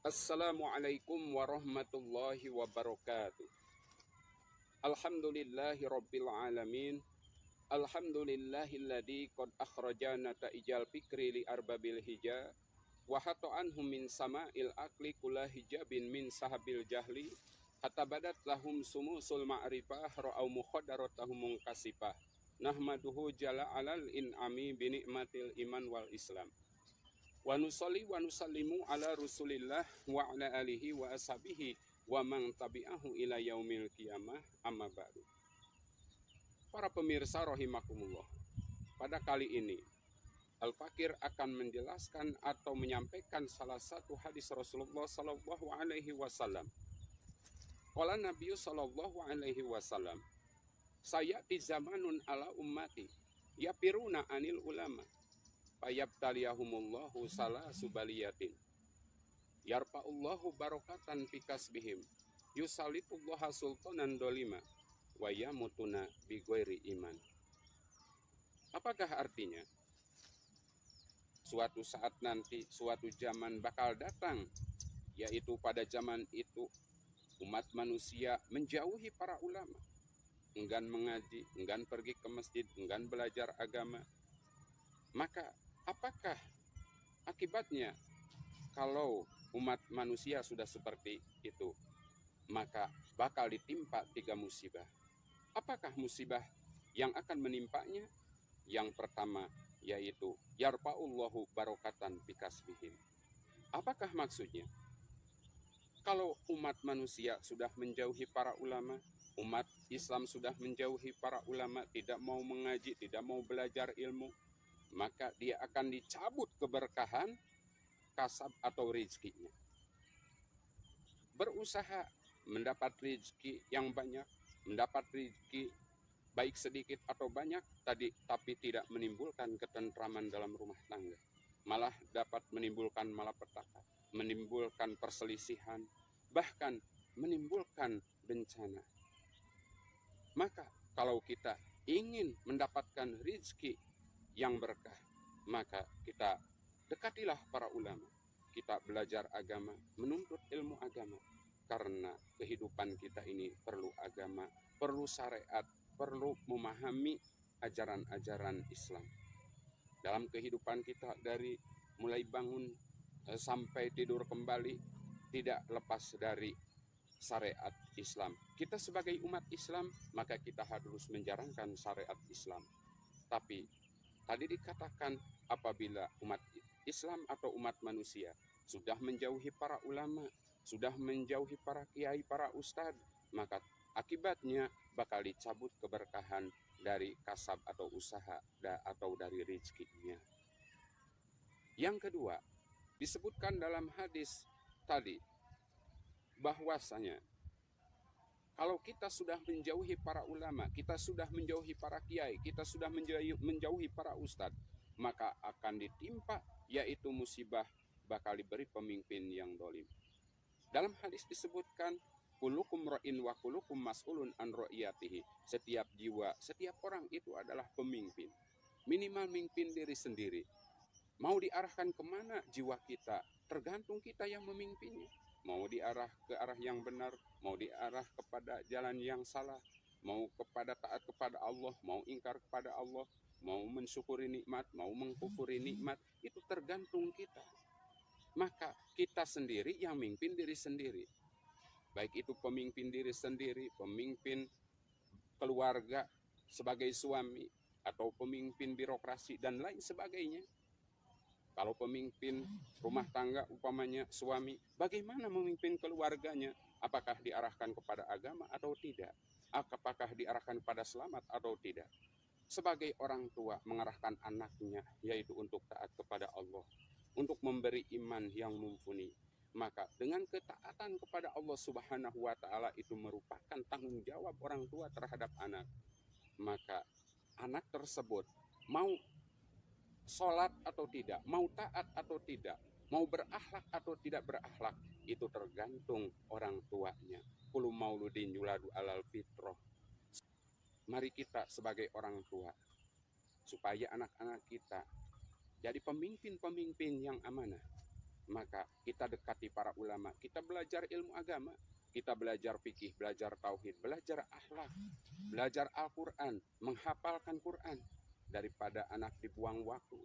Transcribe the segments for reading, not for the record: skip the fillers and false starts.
Assalamualaikum warahmatullahi wabarakatuh. Alhamdulillahi rabbil alamin. Alhamdulillahilladzi qad akhrajana ta'ijal fikri li arbabil hija wa hatta anhum min sama'il aqli kula hijabin min sahabil jahli hatta badat lahum sumusul ma'rifah ra'au mukhadaratahum munkasifah nahmaduhu jala alal in'ami bi ni'matil iman wal islam. Wa nusalli wa nusallimu ala Rasulillah wa ala alihi wa ashabihi wa man tabi'ahu ila yaumil qiyamah amma ba'du. Para pemirsa rahimakumullah. Pada kali ini Al-Fakir akan menjelaskan atau menyampaikan salah satu hadis Rasulullah sallallahu alaihi wasallam. Qala Nabi sallallahu alaihi wasallam, "Sayati zamanun ala ummati yapiruna anil ulama, fayabtaliyahumullahu salah subaliyatin. Yarfa'ullahu barokatan fi kasbihim, yusallitullaha sultanan dolima, wa yamutuna bi ghairi iman." Apakah artinya? Suatu saat nanti, suatu zaman bakal datang, yaitu pada zaman itu umat manusia menjauhi para ulama, enggan mengaji, enggan pergi ke masjid, enggan belajar agama. Maka apakah akibatnya kalau umat manusia sudah seperti itu? Maka bakal ditimpa 3 musibah. Apakah musibah yang akan menimpanya? Yang pertama yaitu yarfa'ullahu barokatan bikasbihim. Apakah maksudnya? Kalau umat manusia sudah menjauhi para ulama, umat Islam sudah menjauhi para ulama, tidak mau mengaji, tidak mau belajar ilmu, maka dia akan dicabut keberkahan kasab atau rezekinya. Berusaha mendapat rezeki yang banyak, mendapat rezeki baik sedikit atau banyak tapi tidak menimbulkan ketentraman dalam rumah tangga, malah dapat menimbulkan malapetaka, menimbulkan perselisihan, bahkan menimbulkan bencana. Maka kalau kita ingin mendapatkan rezeki yang berkah, maka kita dekatilah para ulama, kita belajar agama, menuntut ilmu agama, karena kehidupan kita ini perlu agama, perlu syariat, perlu memahami ajaran-ajaran Islam. Dalam kehidupan kita dari mulai bangun sampai tidur kembali tidak lepas dari syariat Islam. Kita sebagai umat Islam maka kita harus menjalankan syariat Islam. Tapi tadi dikatakan apabila umat Islam atau umat manusia sudah menjauhi para ulama, sudah menjauhi para kiai, para ustadz, maka akibatnya bakal dicabut keberkahan dari kasab atau usaha atau dari rezekinya. Yang kedua, disebutkan dalam hadis tadi bahwasanya kalau kita sudah menjauhi para ulama, kita sudah menjauhi para kiai, kita sudah menjauhi para ustadz, maka akan ditimpa yaitu musibah, bakal diberi pemimpin yang dolim. Dalam hadis disebutkan kulukum ra'in wa kulukum mas'ulun an ra'iyatihi. Setiap jiwa, setiap orang itu adalah pemimpin. Minimal memimpin diri sendiri. Mau diarahkan kemana jiwa kita, tergantung kita yang memimpinnya. Mau diarah ke arah yang benar, mau diarah kepada jalan yang salah, mau kepada taat kepada Allah, mau ingkar kepada Allah, mau mensyukuri nikmat, mau mengkufuri nikmat, itu tergantung kita. Maka kita sendiri yang memimpin diri sendiri. Baik itu pemimpin diri sendiri, pemimpin keluarga sebagai suami, atau pemimpin birokrasi dan lain sebagainya. Kalau pemimpin rumah tangga umpamanya suami, bagaimana memimpin keluarganya? Apakah diarahkan kepada agama atau tidak? Apakah diarahkan pada selamat atau tidak? Sebagai orang tua mengarahkan anaknya yaitu untuk taat kepada Allah, untuk memberi iman yang mumpuni. Maka dengan ketaatan kepada Allah Subhanahu wa taala itu merupakan tanggung jawab orang tua terhadap anak. Maka anak tersebut mau sholat atau tidak, mau taat atau tidak, mau berakhlak atau tidak berakhlak, itu tergantung orang tuanya. Kullu mauludin yuladu alal fitrah. Mari kita sebagai orang tua, supaya anak-anak kita jadi pemimpin-pemimpin yang amanah, maka kita dekati para ulama, kita belajar ilmu agama, kita belajar fikih, belajar tauhid, belajar akhlak, belajar Al-Quran, menghafalkan Quran, daripada anak dibuang waktu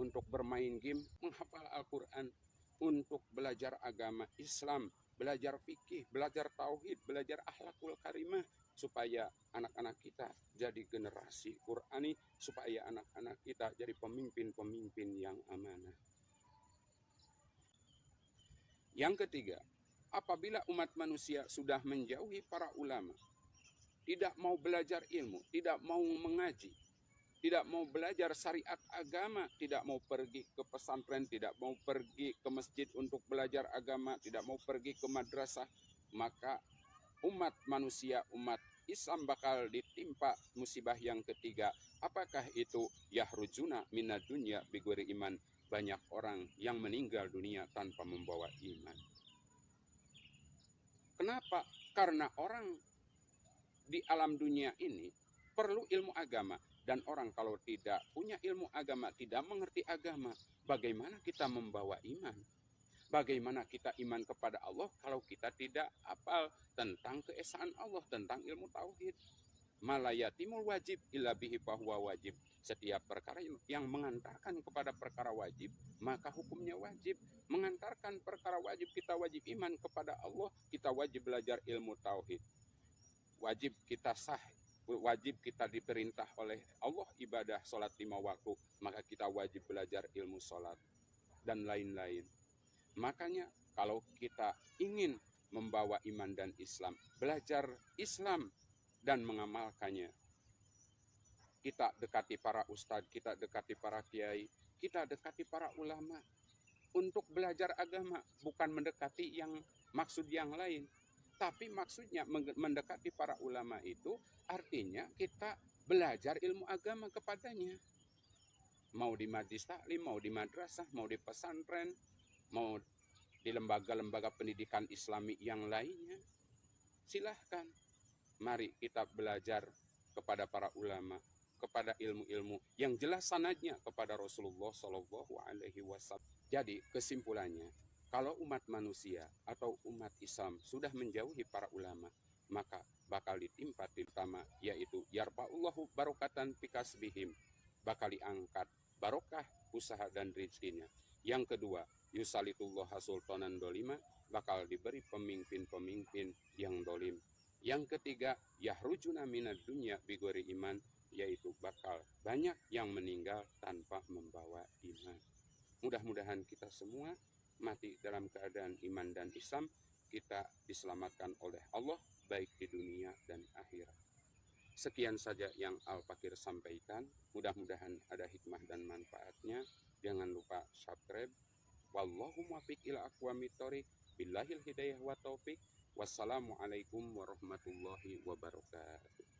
untuk bermain game, menghafal Al-Quran, untuk belajar agama Islam, belajar fikih, belajar tauhid, belajar akhlakul karimah, supaya anak-anak kita jadi generasi Qurani, supaya anak-anak kita jadi pemimpin-pemimpin yang amanah. Yang ketiga, apabila umat manusia sudah menjauhi para ulama, tidak mau belajar ilmu, tidak mau mengaji, tidak mau belajar syariat agama, tidak mau pergi ke pesantren, tidak mau pergi ke masjid untuk belajar agama, tidak mau pergi ke madrasah, maka umat manusia, umat Islam bakal ditimpa musibah yang ketiga. Apakah itu? Yahrujuna minad dunya bighairi iman. Banyak orang yang meninggal dunia tanpa membawa iman. Kenapa? Karena orang di alam dunia ini perlu ilmu agama. Dan orang kalau tidak punya ilmu agama, tidak mengerti agama, bagaimana kita membawa iman? Bagaimana kita iman kepada Allah kalau kita tidak hafal tentang keesaan Allah, tentang ilmu tauhid? Malayatimul wajib illa bihi fahuwa wajib. Setiap perkara yang mengantarkan kepada perkara wajib, maka hukumnya wajib. Mengantarkan perkara wajib, kita wajib iman kepada Allah, kita wajib belajar ilmu tauhid. Wajib kita sah, wajib kita diperintah oleh Allah ibadah sholat 5 waktu, maka kita wajib belajar ilmu sholat dan lain-lain. Makanya kalau kita ingin membawa iman dan Islam, belajar Islam dan mengamalkannya, kita dekati para ustadz, kita dekati para kiai, kita dekati para ulama untuk belajar agama, bukan mendekati yang maksud yang lain. Tapi maksudnya mendekati para ulama itu artinya kita belajar ilmu agama kepadanya. Mau di majlis taklim, mau di madrasah, mau di pesantren, mau di lembaga-lembaga pendidikan Islami yang lainnya. Silahkan. Mari kita belajar kepada para ulama, kepada ilmu-ilmu yang jelas sanadnya kepada Rasulullah Shallallahu Alaihi Wasallam. Jadi kesimpulannya, kalau umat manusia atau umat Islam sudah menjauhi para ulama, maka bakal ditimpa terutama, yaitu yarfa'ullahu barokatan fikasbihim, bakal diangkat barokah usaha dan rezekinya. Yang kedua, yusalitullah sultanan dolima, bakal diberi pemimpin-pemimpin yang dolim. Yang ketiga, yahrujuna minad dunya bighairi iman, yaitu bakal banyak yang meninggal tanpa membawa iman. Mudah-mudahan kita semua mati dalam keadaan iman dan Islam, kita diselamatkan oleh Allah baik di dunia dan akhirat. Sekian saja yang Al-Fakir sampaikan. Mudah-mudahan ada hikmah dan manfaatnya. Jangan lupa subscribe. Wallahu muwaffiq ila aqwamit thoriq. Billahil hidayah wa taufik. Wassalamualaikum warahmatullahi wabarakatuh.